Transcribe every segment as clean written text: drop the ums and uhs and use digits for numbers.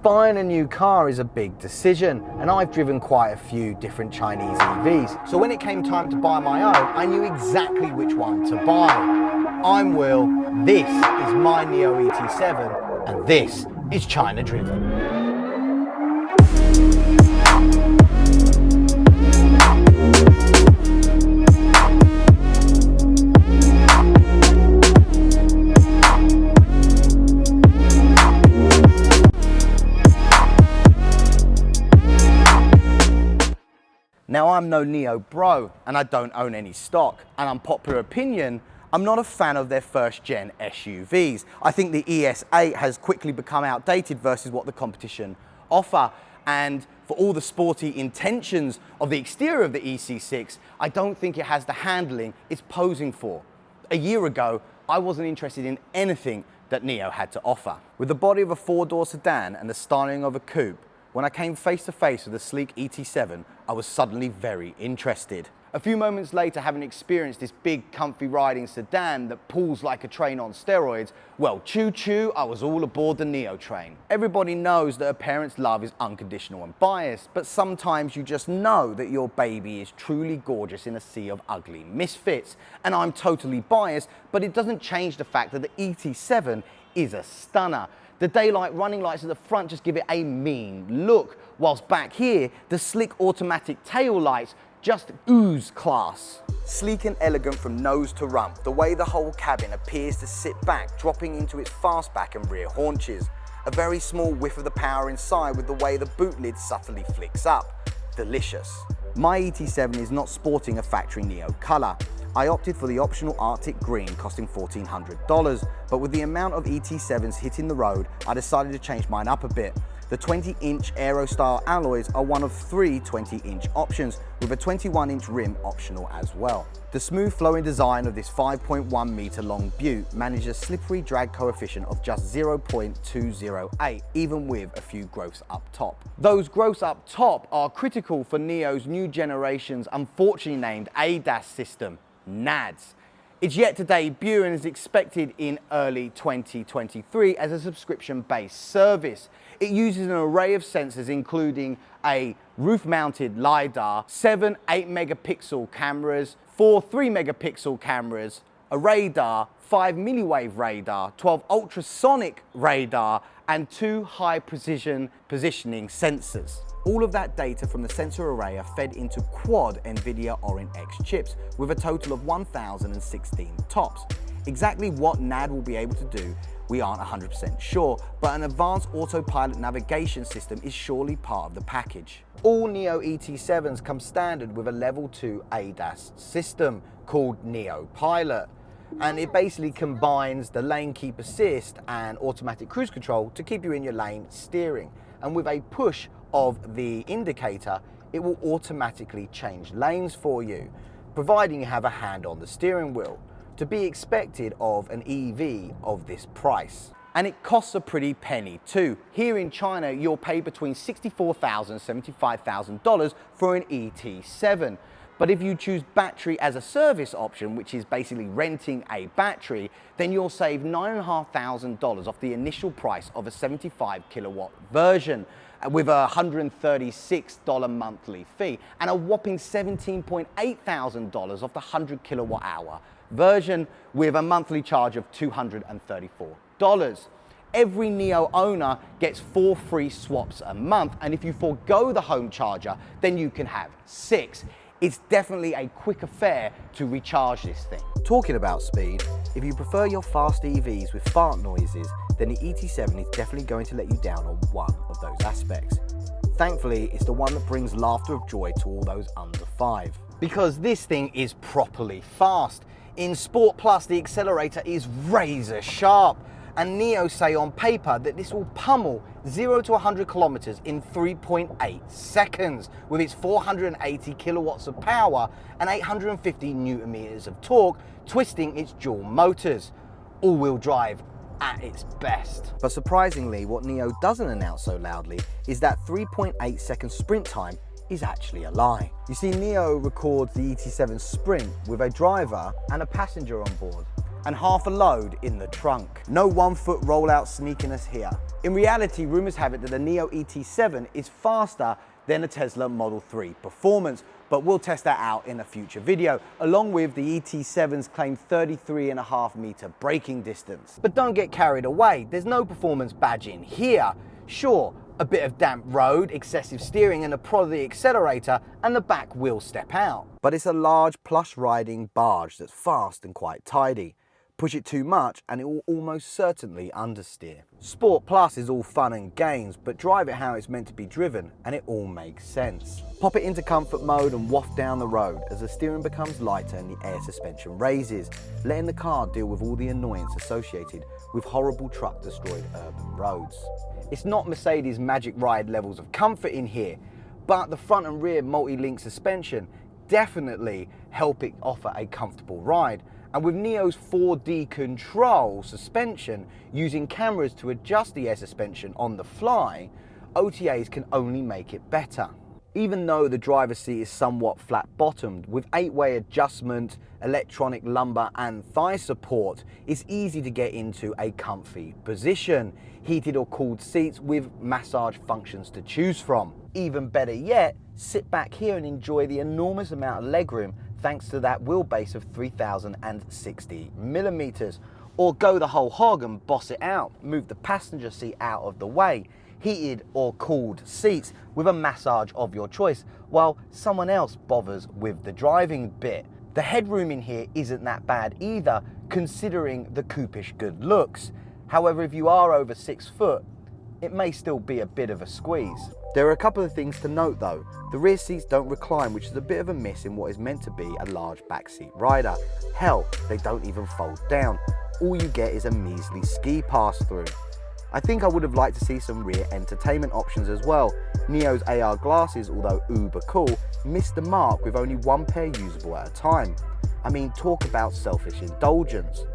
Buying a new car is a big decision, and I've driven quite a few different Chinese EVs. So when it came time to buy my own, I knew exactly which one to buy. I'm Will, this is my NIO ET7, and this is China Driven. Now, I'm no NIO bro, and I don't own any stock, and unpopular opinion, I'm not a fan of their first gen SUVs. I think the ES8 has quickly become outdated versus what the competition offer, and for all the sporty intentions of the exterior of the EC6, I don't think it has the handling it's posing for. A year ago, I wasn't interested in anything that NIO had to offer. With the body of a four-door sedan and the styling of a coupe, when I came face to face with the sleek ET7, I was suddenly very interested. A few moments later, having experienced this big, comfy riding sedan that pulls like a train on steroids, well, choo-choo, I was all aboard the NIO train. Everybody knows that a parent's love is unconditional and biased, but sometimes you just know that your baby is truly gorgeous in a sea of ugly misfits. And I'm totally biased, but it doesn't change the fact that the ET7 is a stunner. The daylight running lights at the front just give it a mean look, whilst back here, the slick automatic tail lights just ooze class. Sleek and elegant from nose to rump, the way the whole cabin appears to sit back, dropping into its fastback and rear haunches. A very small whiff of the power inside with the way the boot lid subtly flicks up. Delicious. My ET7 is not sporting a factory NIO colour. I opted for the optional Arctic Green costing $1,400, but with the amount of ET7s hitting the road, I decided to change mine up a bit. The 20-inch Aero-style alloys are one of 3 20-inch options, with a 21-inch rim optional as well. The smooth flowing design of this 5.1 meter long butte manages a slippery drag coefficient of just 0.208, even with a few growths up top. Those growths up top are critical for NIO's new generation's unfortunately named ADAS system, NADS. It's yet to debut and is expected in early 2023 as a subscription-based service. It uses an array of sensors including a roof-mounted LiDAR, 7 8-megapixel cameras, 4 3-megapixel cameras, a radar, 5 milliwave radar, 12 ultrasonic radar, and 2 high-precision positioning sensors. All of that data from the sensor array are fed into quad NVIDIA Orin X chips with a total of 1,016 TOPS. Exactly what NAD will be able to do, we aren't 100% sure, but an advanced autopilot navigation system is surely part of the package. All NIO ET7s come standard with a level 2 ADAS system called NIO Pilot, and it basically combines the lane keep assist and automatic cruise control to keep you in your lane steering. And with a push of the indicator, it will automatically change lanes for you, providing you have a hand on the steering wheel, to be expected of an EV of this price. And it costs a pretty penny too. Here in China, you'll pay between $64,000 and $75,000 for an ET7. But if you choose battery as a service option, which is basically renting a battery, then you'll save $9,500 off the initial price of a 75 kilowatt version with a $136 monthly fee and a whopping $17,800 off the 100 kilowatt hour version with a monthly charge of $234. Every NIO owner gets 4 free swaps a month, and if you forego the home charger, then you can have 6. It's definitely a quick affair to recharge this thing. Talking about speed, if you prefer your fast EVs with fart noises, then the ET7 is definitely going to let you down on one of those aspects. Thankfully, it's the one that brings laughter of joy to all those under 5. Because this thing is properly fast. In Sport Plus, the accelerator is razor sharp, and NIO say on paper that this will pummel 0 to 100 kilometers in 3.8 seconds with its 480 kilowatts of power and 850 newton meters of torque, twisting its dual motors. All-wheel drive at its best. But surprisingly, what NIO doesn't announce so loudly is that 3.8 second sprint time is actually a lie. You see, NIO records the ET7 sprint with a driver and a passenger on board. and half a load in the trunk. No 1 foot rollout sneakiness here. In reality, rumors have it that the NIO ET7 is faster than a Tesla Model 3 performance, but we'll test that out in a future video, along with the ET7's claimed 33.5-meter braking distance. But don't get carried away, there's no performance badge in here. Sure, a bit of damp road, excessive steering and a prod of the accelerator, and the back will step out. But it's a large plush riding barge that's fast and quite tidy. Push it too much and it will almost certainly understeer. Sport Plus is all fun and games, but drive it how it's meant to be driven and it all makes sense. Pop it into comfort mode and waft down the road as the steering becomes lighter and the air suspension raises, letting the car deal with all the annoyance associated with horrible truck-destroyed urban roads. It's not Mercedes' magic ride levels of comfort in here, but the front and rear multi-link suspension definitely help it offer a comfortable ride. And with NIO's 4D control suspension, using cameras to adjust the air suspension on the fly, OTAs can only make it better. Even though the driver's seat is somewhat flat-bottomed, with 8-way adjustment, electronic lumbar and thigh support, it's easy to get into a comfy position. Heated or cooled seats with massage functions to choose from. Even better yet, sit back here and enjoy the enormous amount of legroom thanks to that wheelbase of 3,060 millimeters. Or go the whole hog and boss it out. Move the passenger seat out of the way. Heated or cooled seats with a massage of your choice, while someone else bothers with the driving bit. The headroom in here isn't that bad either, considering the coupish good looks. However, if you are over 6 foot, it may still be a bit of a squeeze. There are a couple of things to note though. The rear seats don't recline, which is a bit of a miss in what is meant to be a large backseat rider. Hell, they don't even fold down. All you get is a measly ski pass-through. I think I would have liked to see some rear entertainment options as well. NIO's AR glasses, although uber cool, missed the mark with only 1 pair usable at a time. I mean, talk about selfish indulgence.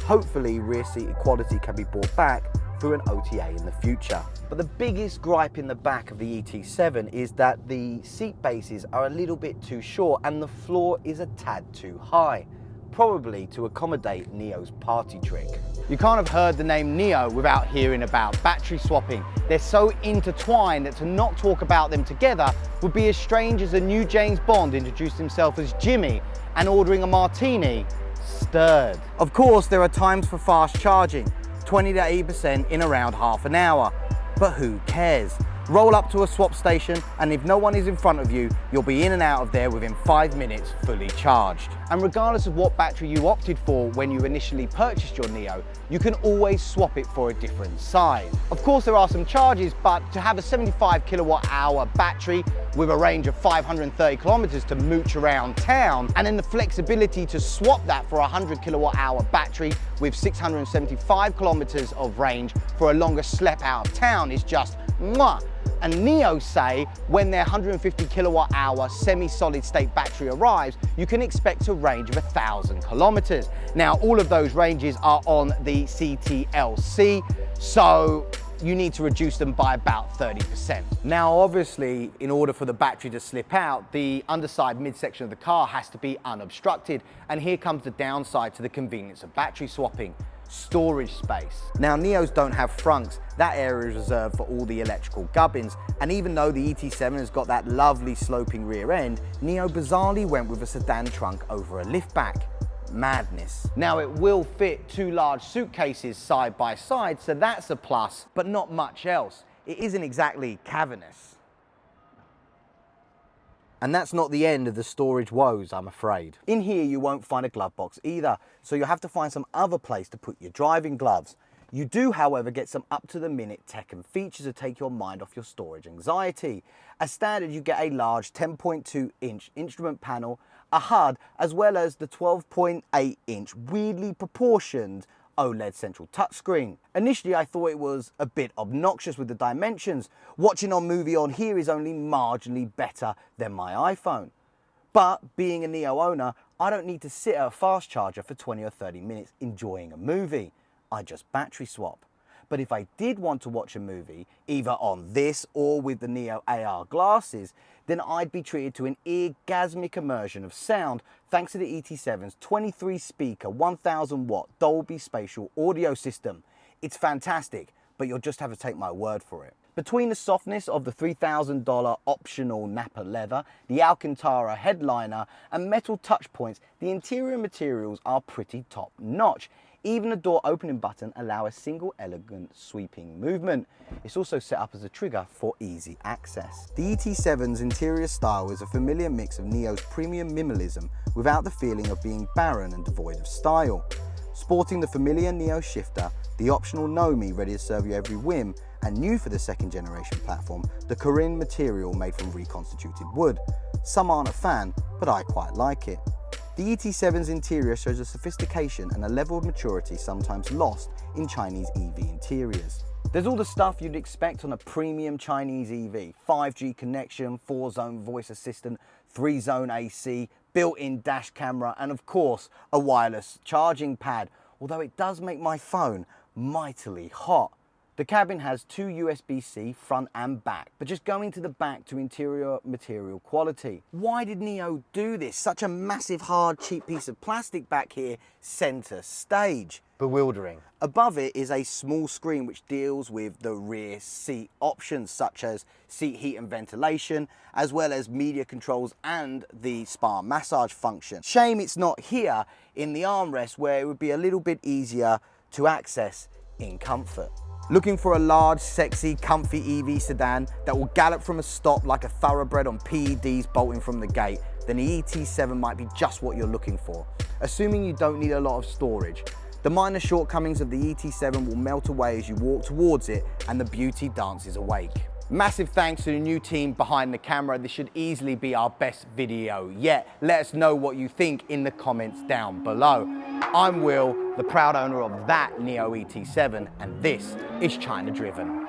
Hopefully rear seat equality can be brought back through an OTA in the future. But the biggest gripe in the back of the ET7 is that the seat bases are a little bit too short and the floor is a tad too high, probably to accommodate NIO's party trick. You can't have heard the name NIO without hearing about battery swapping. They're so intertwined that to not talk about them together would be as strange as a new James Bond introduced himself as Jimmy and ordering a martini stirred. Of course, there are times for fast charging, 20 to 80% in around half an hour. But who cares? Roll up to a swap station and if no one is in front of you, you'll be in and out of there within 5 minutes fully charged. And regardless of what battery you opted for when you initially purchased your NIO, you can always swap it for a different size. Of course there are some charges, but to have a 75 kilowatt hour battery with a range of 530 kilometers to mooch around town, and then the flexibility to swap that for a 100 kilowatt hour battery with 675 kilometers of range for a longer slep out of town is just mwah. And NIO say when their 150 kilowatt hour semi-solid state battery arrives, you can expect a range of 1,000 kilometers. Now, all of those ranges are on the CTLC, so you need to reduce them by about 30%. Now, obviously, in order for the battery to slip out, the underside midsection of the car has to be unobstructed. And here comes the downside to the convenience of battery swapping: storage space. Now, NIOs don't have frunks. That area is reserved for all the electrical gubbins. And even though the ET7 has got that lovely sloping rear end, NIO bizarrely went with a sedan trunk over a liftback. Madness. Now, it will fit 2 large suitcases side by side, so that's a plus, but not much else. It isn't exactly cavernous. And that's not the end of the storage woes, I'm afraid. In here you won't find a glove box either, so you'll have to find some other place to put your driving gloves. You do, however, get some up-to-the-minute tech and features to take your mind off your storage anxiety. As standard, you get a large 10.2-inch instrument panel, a HUD, as well as the 12.8-inch weirdly proportioned OLED central touchscreen. Initially, I thought it was a bit obnoxious with the dimensions. Watching a movie on here is only marginally better than my iPhone. But being a NIO owner, I don't need to sit at a fast charger for 20 or 30 minutes enjoying a movie. I just battery swap. But if I did want to watch a movie, either on this or with the NIO AR glasses, then I'd be treated to an orgasmic immersion of sound thanks to the ET7's 23-speaker, 1000-watt Dolby Spatial audio system. It's fantastic, but you'll just have to take my word for it. Between the softness of the $3,000 optional Napa leather, the Alcantara headliner, and metal touch points, the interior materials are pretty top-notch. Even the door opening button allows a single elegant sweeping movement. It's also set up as a trigger for easy access. The ET7's interior style is a familiar mix of NIO's premium minimalism without the feeling of being barren and devoid of style. Sporting the familiar NIO shifter, the optional Nomi ready to serve you every whim, and new for the second generation platform, the Corinne material made from reconstituted wood. Some aren't a fan, but I quite like it. The ET7's interior shows a sophistication and a level of maturity sometimes lost in Chinese EV interiors. There's all the stuff you'd expect on a premium Chinese EV. 5G connection, 4-zone voice assistant, 3-zone AC, built-in dash camera, and of course, a wireless charging pad, although it does make my phone mightily hot. The cabin has two USB-C front and back, but just going to the back to interior material quality. Why did NIO do this? Such a massive, hard, cheap piece of plastic back here, center stage. Bewildering. Above it is a small screen which deals with the rear seat options such as seat heat and ventilation, as well as media controls and the spa massage function. Shame it's not here in the armrest where it would be a little bit easier to access in comfort. Looking for a large, sexy, comfy EV sedan that will gallop from a stop like a thoroughbred on PEDs bolting from the gate, then the ET7 might be just what you're looking for. Assuming you don't need a lot of storage, the minor shortcomings of the ET7 will melt away as you walk towards it and the beauty dances awake. Massive thanks to the new team behind the camera. This should easily be our best video yet. Let us know what you think in the comments down below. I'm Will, the proud owner of that NIO ET7, and this is China Driven.